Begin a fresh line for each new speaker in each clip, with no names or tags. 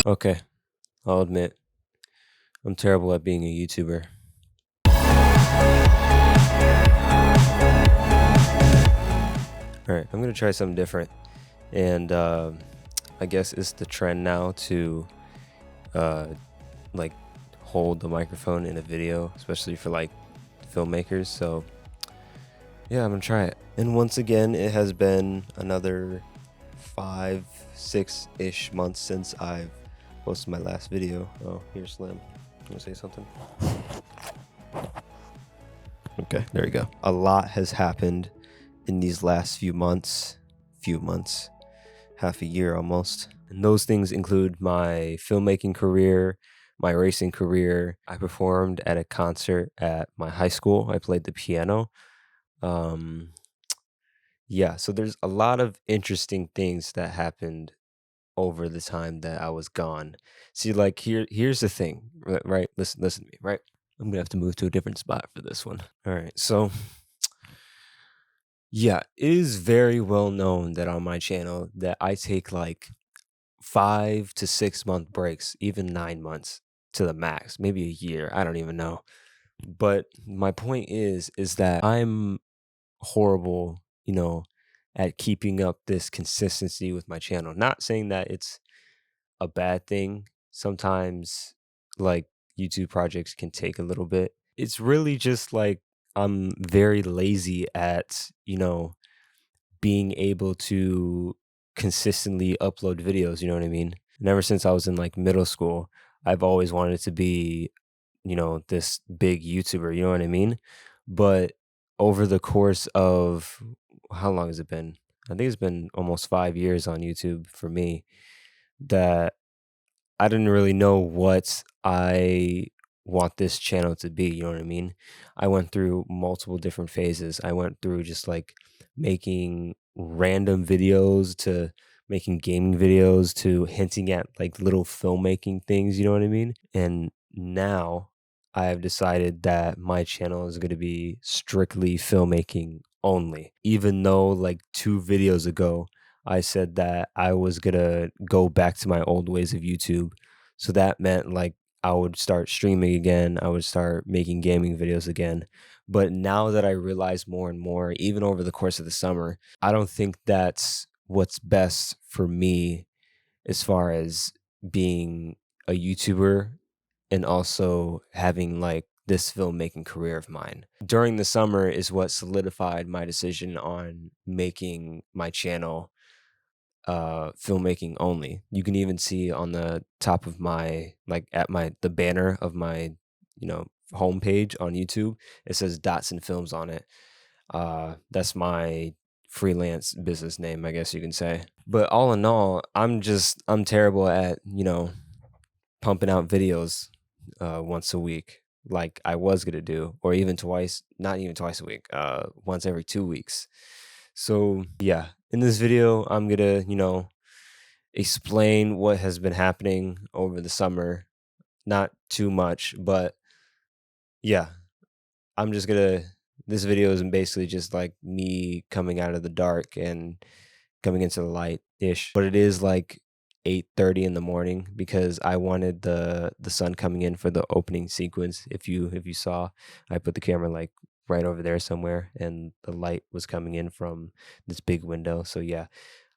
Okay, I'll admit, I'm terrible at being a YouTuber. Alright, I'm gonna try something different. And I guess it's the trend now to uh, like hold the microphone in a video, especially for like filmmakers. So yeah, I'm gonna try it. And once again, it has been another 5-6-ish months since I've posted my last video. Oh, here's Slim. You wanna say something? Okay, there you go. A lot has happened in these last few months, half a year almost. And those things include my filmmaking career, my racing career. I performed at a concert at my high school. I played the piano. Yeah, so there's a lot of interesting things that happened over the time that I was gone. See, like here's the thing, right? Listen to me, right? I'm gonna have to move to a different spot for this one. All right, so yeah, it is very well known that on my channel that I take like 5 to 6 month breaks, even 9 months to the max, maybe a year. I don't even know. But my point is that I'm horrible, at keeping up this consistency with my channel. Not saying that it's a bad thing. Sometimes like YouTube projects can take a little bit. It's really just like I'm very lazy at, being able to consistently upload videos, you know what I mean? And ever since I was in like middle school, I've always wanted to be, this big YouTuber, you know what I mean? But over the course of how long has it been? I think it's been almost 5 years on YouTube for me that I didn't really know what I want this channel to be, you know what I mean? I went through multiple different phases. I went through just like making random videos to making gaming videos to hinting at like little filmmaking things, you know what I mean? And now I have decided that my channel is going to be strictly filmmaking only. Even though like 2 videos ago I said that I was gonna go back to my old ways of YouTube. So that meant like I would start streaming again. I would start making gaming videos again. But now that I realize more and more, even over the course of the summer, I don't think that's what's best for me as far as being a YouTuber and also having like this filmmaking career of mine. During the summer is what solidified my decision on making my channel filmmaking only. You can even see on the top of my like at my the banner of my homepage on YouTube, it says Dotson Films on it. That's my freelance business name, I guess you can say. But all in all, I'm terrible at pumping out videos once a week like I was gonna do, or even twice, not even twice a week, once every 2 weeks. So yeah, in this video, I'm gonna, explain what has been happening over the summer. Not too much, but yeah, I'm just gonna. This video is basically just like me coming out of the dark and coming into the light ish. But it is like 8:30 in the morning because I wanted the sun coming in for the opening sequence. If you saw, I put the camera like right over there somewhere, and the light was coming in from this big window. So yeah,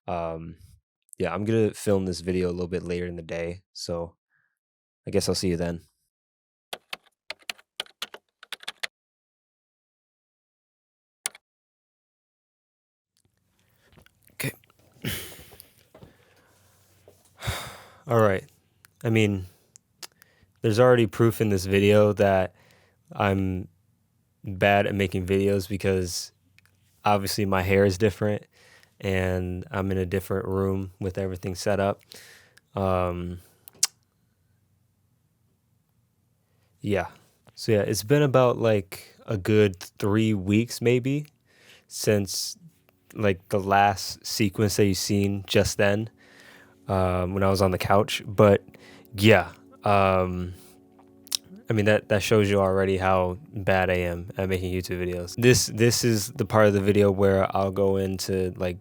um, yeah, I'm gonna film this video a little bit later in the day. So I guess I'll see you then. Okay. All right. I mean, there's already proof in this video that I'm bad at making videos because obviously my hair is different and I'm in a different room with everything set up. Um, yeah. So yeah, it's been about like a good 3 weeks maybe since like the last sequence that you seen just then, when I was on the couch. But yeah, I mean that shows you already how bad I am at making YouTube videos. This is the part of the video where I'll go into like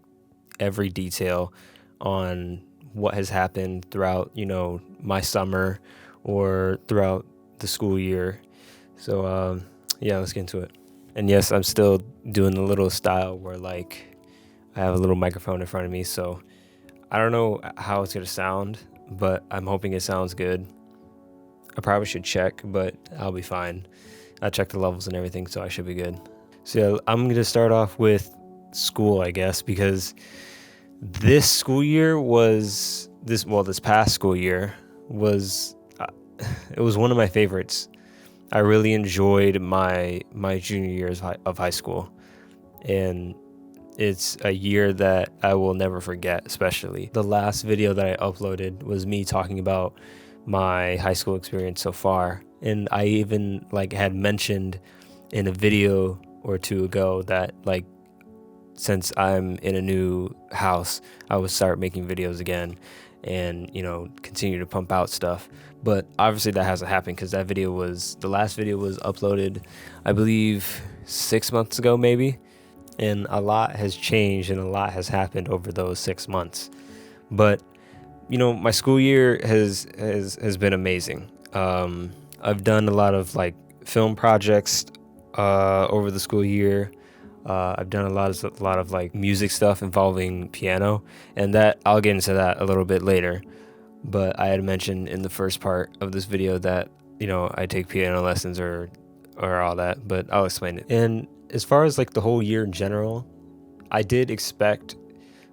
every detail on what has happened throughout, my summer or throughout the school year. So, yeah, let's get into it. And yes, I'm still doing the little style where like I have a little microphone in front of me. So I don't know how it's going to sound, but I'm hoping it sounds good. I probably should check, but I'll be fine. I checked the levels and everything, so I should be good. So yeah, I'm going to start off with school, I guess, because this school year was this past school year was it was one of my favorites. I really enjoyed my junior years of high school, and it's a year that I will never forget. Especially the last video that I uploaded was me talking about my high school experience so far, and I even like had mentioned in a video or two ago that like since I'm in a new house, I would start making videos again and, continue to pump out stuff. But obviously that hasn't happened because the last video was uploaded, I believe 6 months ago, maybe. And a lot has changed and a lot has happened over those 6 months. But, my school year has been amazing. I've done a lot of like film projects over the school year. I've done a lot of like music stuff involving piano, and that I'll get into that a little bit later. But I had mentioned in the first part of this video that I take piano lessons or all that, but I'll explain it. And as far as like the whole year in general, I did expect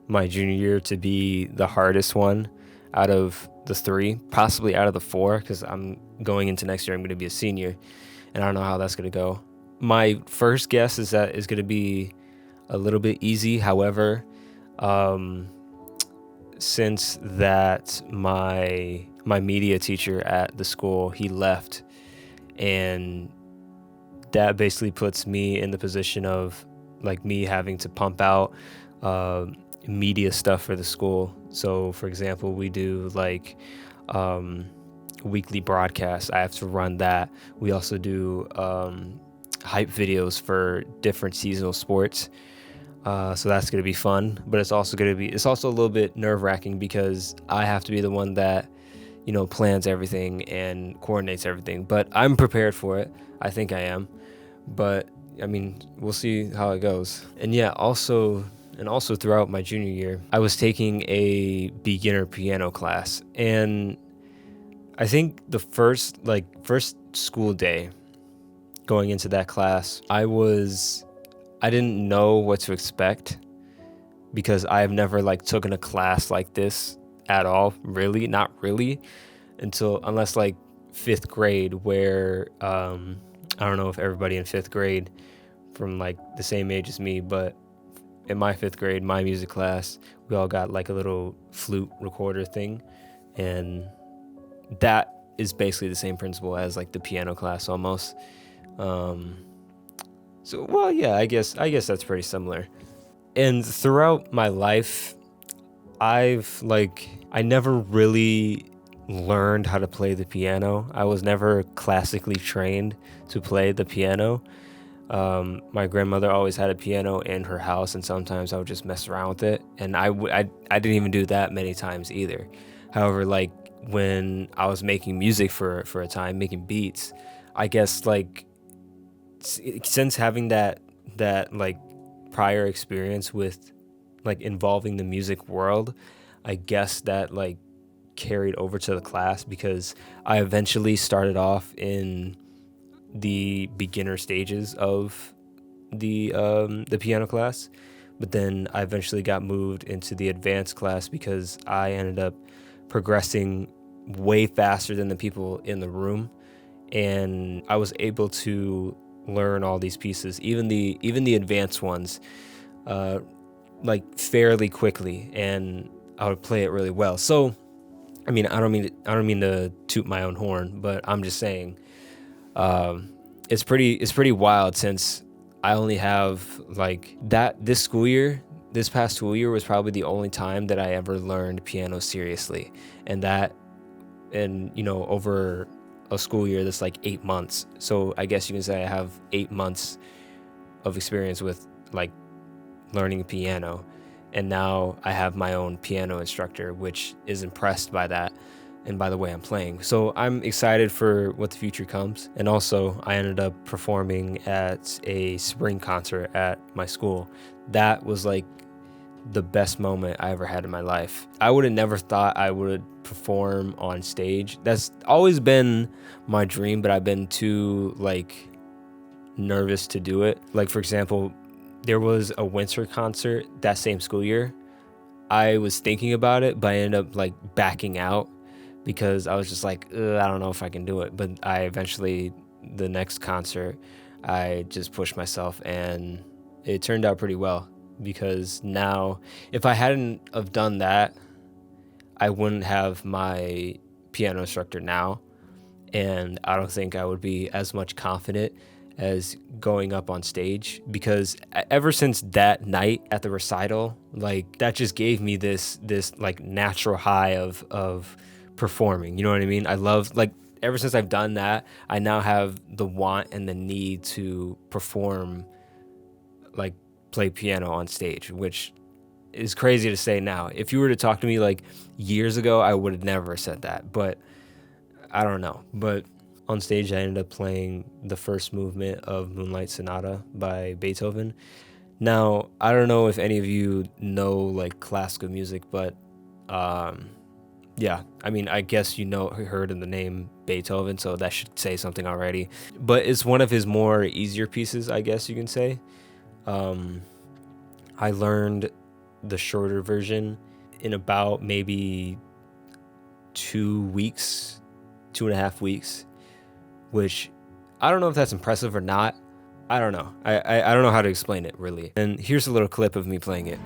my junior year to be the hardest one out of the three, possibly out of the four, because I'm going into next year. I'm going to be a senior, and I don't know how that's going to go. My first guess is that it's going to be a little bit easy. However, since that my media teacher at the school, he left, and that basically puts me in the position of like me having to pump out media stuff for the school. So for example, we do like weekly broadcasts. I have to run that. We also do hype videos for different seasonal sports. So that's going to be fun, but it's also a little bit nerve-wracking because I have to be the one that plans everything and coordinates everything. But I'm prepared for it. I think I am. But I mean, we'll see how it goes. And yeah, also throughout my junior year, I was taking a beginner piano class, and I think the first school day going into that class, I didn't know what to expect because I've never like taken a class like this at all, really, not really, unless like 5th grade, where I don't know if everybody in 5th grade from like the same age as me, but in my 5th grade, my music class, we all got like a little flute recorder thing, and that is basically the same principle as like the piano class almost. So, well, yeah, I guess that's pretty similar. And throughout my life, I never really learned how to play the piano. I was never classically trained to play the piano. My grandmother always had a piano in her house, and sometimes I would just mess around with it. And I didn't even do that many times either. However, like when I was making music for a time, making beats, I guess like since having that like prior experience with like involving the music world, I guess that like carried over to the class because I eventually started off in the beginner stages of the piano class, but then I eventually got moved into the advanced class because I ended up progressing way faster than the people in the room, and I was able to learn all these pieces, even the advanced ones, like fairly quickly, and I would play it really well. So, I mean, I don't mean to toot my own horn, but I'm just saying, it's pretty wild since I only have like that this past school year was probably the only time that I ever learned piano seriously, and over a school year that's like 8 months. So I guess you can say I have 8 months of experience with like learning piano. And now I have my own piano instructor, which is impressed by that and by the way I'm playing. So I'm excited for what the future comes. And also, I ended up performing at a spring concert at my school. That was like the best moment I ever had in my life. I would have never thought I would perform on stage. That's always been my dream, but I've been too like nervous to do it. Like, for example, there was a winter concert that same school year. I was thinking about it, but I ended up like backing out because I was just like, I don't know if I can do it. But I eventually, the next concert, I just pushed myself and it turned out pretty well, because now if I hadn't have done that, I wouldn't have my piano instructor now. And I don't think I would be as much confident as going up on stage, because ever since that night at the recital, like that just gave me this like natural high of performing. You know what I mean? I love, like, ever since I've done that, I now have the want and the need to perform, like play piano on stage, which is crazy to say now. If you were to talk to me like years ago, I would have never said that, but I don't know. But on stage, I ended up playing the first movement of Moonlight Sonata by Beethoven. Now, I don't know if any of you know like classical music, but yeah, I mean, I guess heard of the name Beethoven, so that should say something already. But it's one of his more easier pieces, I guess you can say. I learned the shorter version in about maybe 2 weeks, 2.5 weeks, which I don't know if that's impressive or not. I don't know. I don't know how to explain it really. And here's a little clip of me playing it.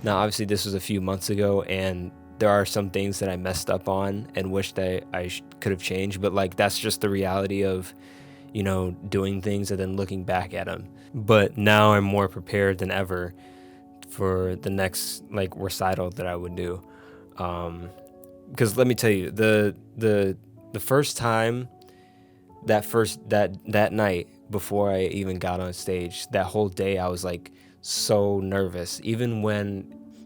Now, obviously, this was a few months ago, and there are some things that I messed up on and wish that I could have changed. But like, that's just the reality of, doing things and then looking back at them. But now I'm more prepared than ever for the next like recital that I would do. Because let me tell you, the first time, that night before I even got on stage, that whole day I was like so nervous.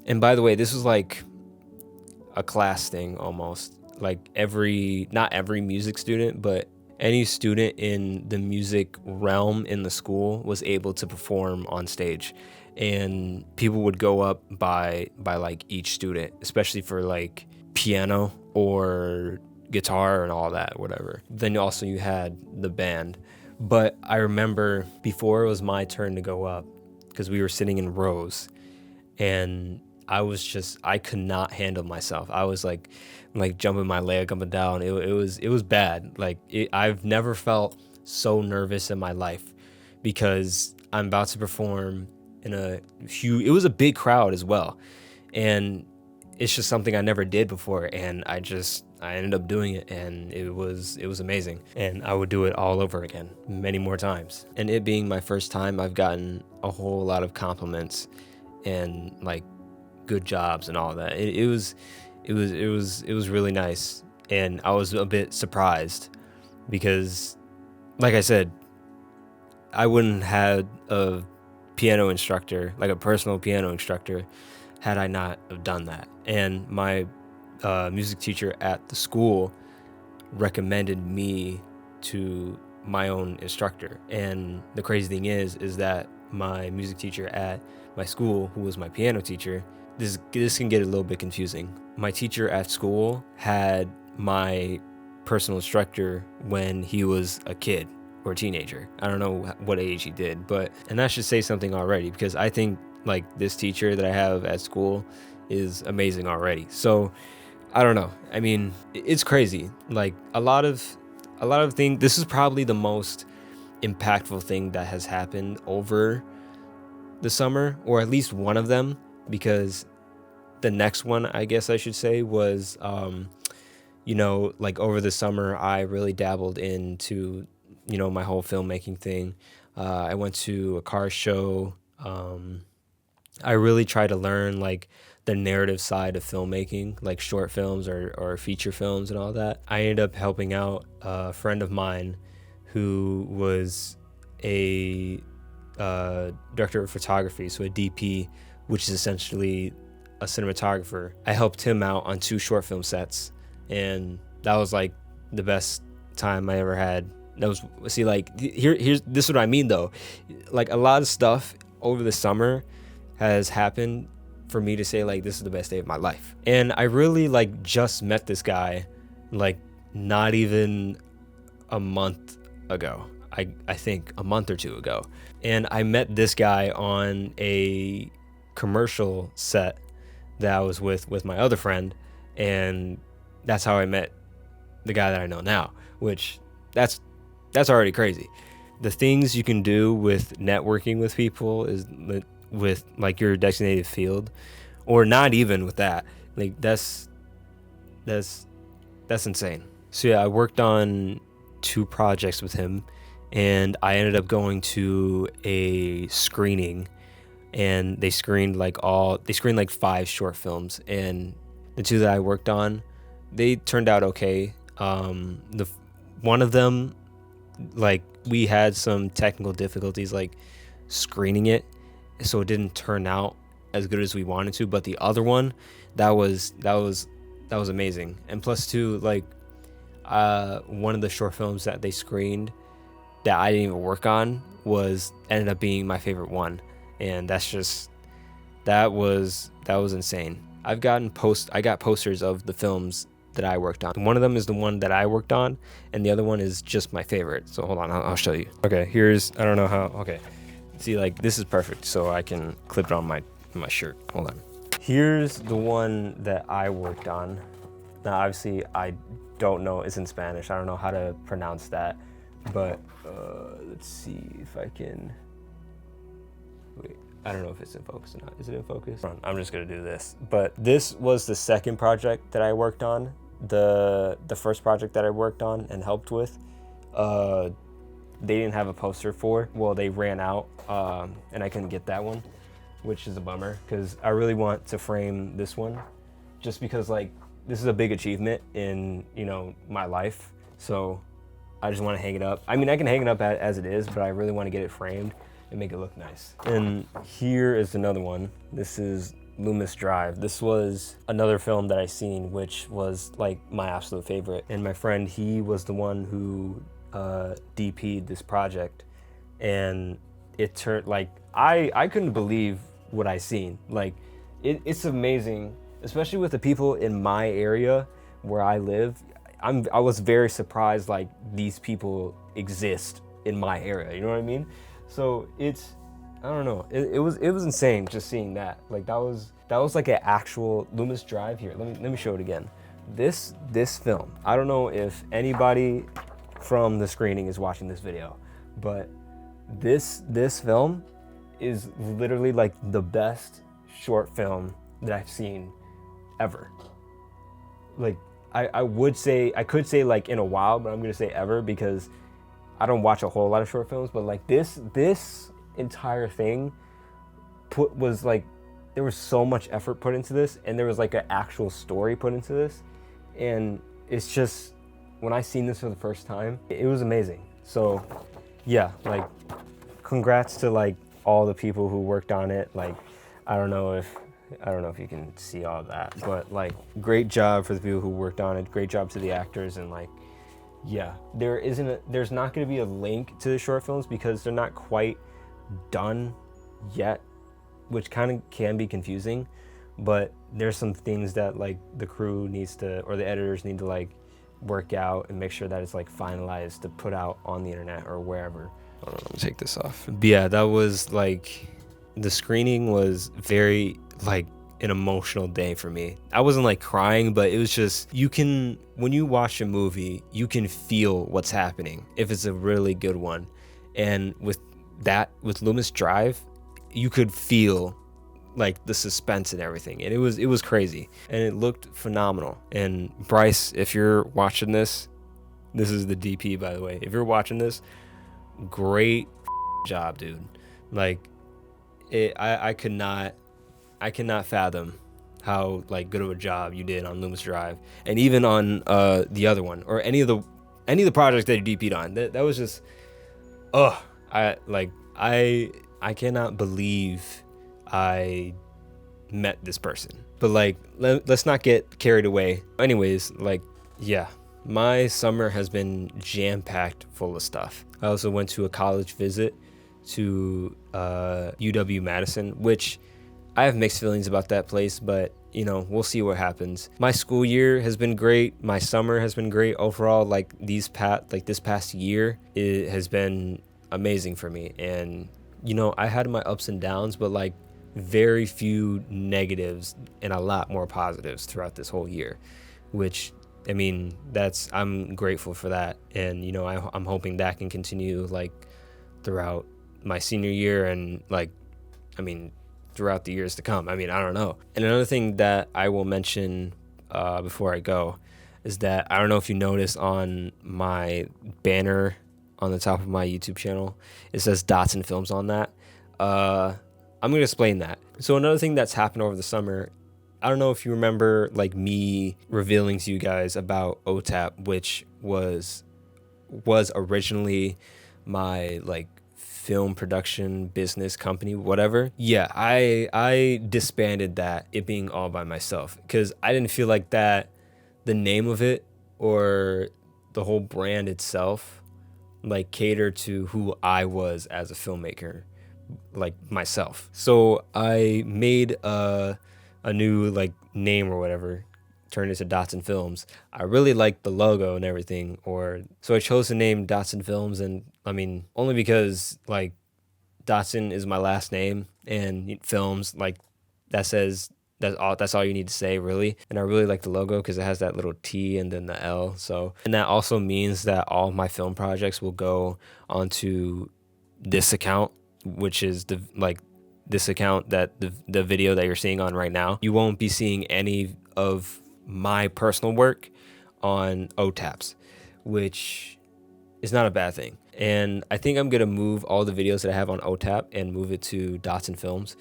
And by the way, this was like a class thing almost. Like not every music student, but any student in the music realm in the school was able to perform on stage. And people would go up by like each student, especially for like piano or guitar and all that, whatever. Then also you had the band. But I remember before it was my turn to go up, because we were sitting in rows, and I could not handle myself. I was like jumping my leg up and down. It was bad. Like I've never felt so nervous in my life, because I'm about to perform in it was a big crowd as well. And it's just something I never did before. And I ended up doing it, and it was amazing. And I would do it all over again many more times. And it being my first time, I've gotten a whole lot of compliments and like good jobs and all that. It was really nice. And I was a bit surprised because, like I said, I wouldn't have a piano instructor, like a personal piano instructor, had I not have done that. And my music teacher at the school recommended me to my own instructor. And the crazy thing is that my music teacher at my school, who was my piano teacher, this can get a little bit confusing. My teacher at school had my personal instructor when he was a kid or a teenager. I don't know what age he did, and that should say something already, because I think like this teacher that I have at school is amazing already. So I don't know. I mean, it's crazy. Like a lot of things. This is probably the most impactful thing that has happened over the summer, or at least one of them, because the next one, I guess I should say, was like over the summer, I really dabbled into, my whole filmmaking thing. I went to a car show. I really try to learn like the narrative side of filmmaking, like short films or feature films and all that. I ended up helping out a friend of mine who was a director of photography, so a DP, which is essentially a cinematographer. I helped him out on 2 short film sets, and that was like the best time I ever had. That was, see, like here's this is what I mean though. Like a lot of stuff over the summer has happened for me to say like this is the best day of my life. And I really like just met this guy like not even a month ago. I think a month or 2 ago. And I met this guy on a commercial set that I was with my other friend, and that's how I met the guy that I know now, which that's already crazy. The things you can do with networking with people is with like your designated field, or not even with that. Like that's insane. So yeah, I worked on 2 projects with him, and I ended up going to a screening, and they screened like 5 short films, and the 2 that I worked on, they turned out okay. The one of them, like we had some technical difficulties like screening it, so it didn't turn out as good as we wanted to. But the other one, that was amazing. And plus too, like one of the short films that they screened that I didn't even work on ended up being my favorite one, and that was insane. I got posters of the films that I worked on. One of them is the one that I worked on, and the other one is just my favorite. So hold on, I'll show you. Okay, I don't know how. Okay, see, like this is perfect, so I can clip it on my shirt. Hold on. Here's the one that I worked on. Now, obviously, I don't know. It's in Spanish. I don't know how to pronounce that, but let's see if I can. Wait, I don't know if it's in focus or not. Is it in focus? I'm just gonna do this. But this was the second project that I worked on. The first project that I worked on and helped with, they didn't have a poster for. Well, they ran out, and I couldn't get that one, which is a bummer, because I really want to frame this one, just because like this is a big achievement in my life. So I just want to hang it up. I mean, I can hang it up as it is, but I really want to get it framed and make it look nice. And here is another one. This is Loomis Drive. This was another film that I seen, which was like my absolute favorite. And my friend, he was the one who DP'd this project, and it turned like I couldn't believe what I seen. Like it's amazing, especially with the people in my area where I live. I was very surprised like these people exist in my area. You know what I mean? So I don't know. It was insane just seeing that. Like that was like an actual Loomis Drive. Here, let me show it again. This film. I don't know if anybody from the screening is watching this video, but this film is literally like the best short film that I've seen ever. Like I could say like in a while, but I'm gonna say ever, because I don't watch a whole lot of short films. But like this entire thing was like, there was so much effort put into this, and there was like an actual story put into this, and it's just, when I seen this for the first time, it was amazing. So yeah, like congrats to like all the people who worked on it. Like I don't know if you can see all of that, but like great job for the people who worked on it. Great job to the actors. And like, yeah, there's not going to be a link to the short films because they're not quite done yet, which kind of can be confusing. But there's some things that like the crew needs to, or the editors need to like work out and make sure that it's like finalized to put out on the internet or wherever. Hold on, let me take this off. But yeah, that was like, the screening was very like an emotional day for me. I wasn't like crying, but it was just, when you watch a movie, you can feel what's happening if it's a really good one. And with Loomis Drive, you could feel like the suspense and everything, and it was crazy, and it looked phenomenal. And Bryce, if you're watching this, this is the DP, by the way. If you're watching this, great job, dude. Like, I cannot fathom how like good of a job you did on Loomis Drive, and even on the other one, or any of the projects that you DP'd on. That was just, oh, I cannot believe I met this person. But like, let's not get carried away. Anyways, like, yeah, my summer has been jam-packed full of stuff. I also went to a college visit to UW-Madison, which I have mixed feelings about that place, but you know, we'll see what happens. My school year has been great. My summer has been great overall. Like this past year, it has been amazing for me. And you know, I had my ups and downs, but like very few negatives and a lot more positives throughout this whole year, which, I mean, I'm grateful for that. And you know, I'm hoping that can continue like throughout my senior year, and like, I mean, throughout the years to come. I mean, I don't know. And another thing that I will mention before I go is that I don't know if you noticed on my banner on the top of my YouTube channel, it says Dotson Films on that. I'm going to explain that. So another thing that's happened over the summer, I don't know if you remember like me revealing to you guys about OTAP, which was originally my like film production business company, whatever. Yeah, I disbanded that, it being all by myself, because I didn't feel like that the name of it or the whole brand itself like catered to who I was as a filmmaker, like myself. So I made a new like name or whatever, turned into Dotson Films. I really liked the logo and everything, so I chose the name Dotson Films. And I mean, only because like Dotson is my last name, and films, like, that's all you need to say, really. And I really like the logo because it has that little T and then the L. So, and that also means that all of my film projects will go onto this account, which is this account that the video that you're seeing on right now. You won't be seeing any of my personal work on OTAPs, which is not a bad thing. And I think I'm gonna move all the videos that I have on OTAP and move it to Dotson Films,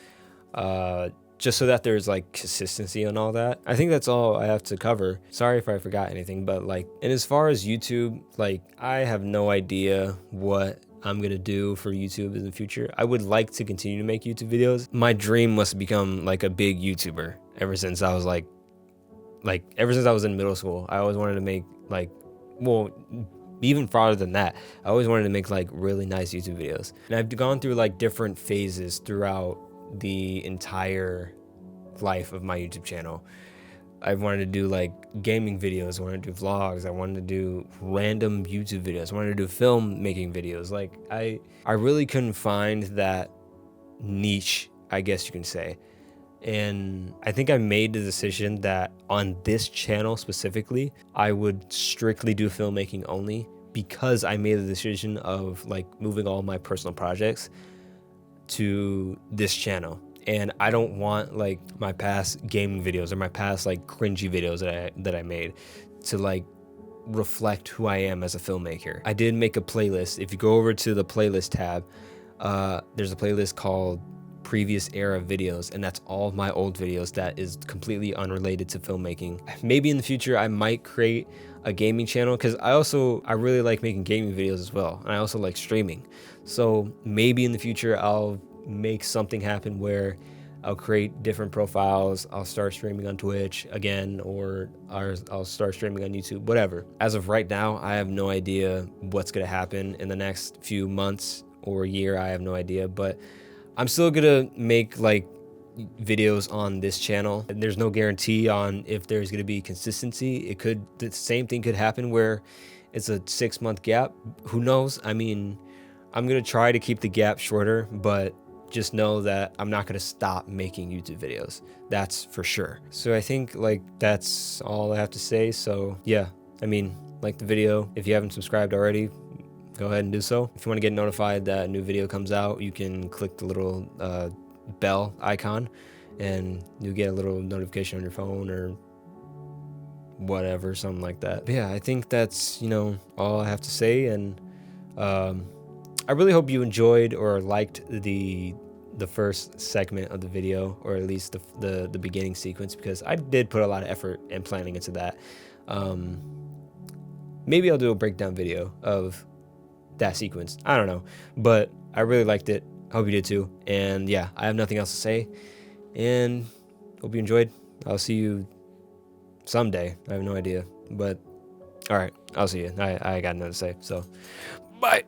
just so that there's like consistency and all that. I think that's all I have to cover. Sorry if I forgot anything, but like, and as far as YouTube, like, I have no idea what I'm gonna do for YouTube in the future. I would like to continue to make YouTube videos. My dream was to become like a big YouTuber ever since I was ever since I was in middle school. I always wanted to make like, well, even farther than that, I always wanted to make like really nice YouTube videos. And I've gone through like different phases throughout the entire life of my YouTube channel. I wanted to do like gaming videos, I wanted to do vlogs, I wanted to do random YouTube videos, I wanted to do film making videos. Like, I really couldn't find that niche, I guess you can say. And I think I made the decision that on this channel specifically, I would strictly do filmmaking only, because I made the decision of like moving all my personal projects to this channel. And I don't want like my past gaming videos or my past like cringy videos that I made to like reflect who I am as a filmmaker. I did make a playlist. If you go over to the playlist tab, there's a playlist called Previous Era Videos, and that's all of my old videos that is completely unrelated to filmmaking. Maybe in the future I might create a gaming channel, because I really like making gaming videos as well, and I also like streaming. So maybe in the future I'll make something happen where I'll create different profiles, I'll start streaming on Twitch again, or I'll start streaming on YouTube, whatever. As of right now, I have no idea what's gonna happen in the next few months or year. I have no idea, but I'm still gonna make like videos on this channel. And there's no guarantee on if there's gonna be consistency. The same thing could happen where it's a 6-month gap. Who knows? I mean, I'm gonna try to keep the gap shorter, but just know that I'm not gonna stop making YouTube videos. That's for sure. So I think like that's all I have to say. So yeah, I mean, like the video. If you haven't subscribed already, go ahead and do so. If you want to get notified that a new video comes out, you can click the little bell icon, and you get a little notification on your phone or whatever, something like that. But yeah, I think that's, all I have to say. And I really hope you enjoyed or liked the first segment of the video, or at least the beginning sequence, because I did put a lot of effort and planning into that. Maybe I'll do a breakdown video of that sequence. I don't know, but I really liked it. Hope you did too. And yeah, I have nothing else to say, and hope you enjoyed. I'll see you someday. I have no idea, but all right, I'll see you. I got nothing to say, so bye.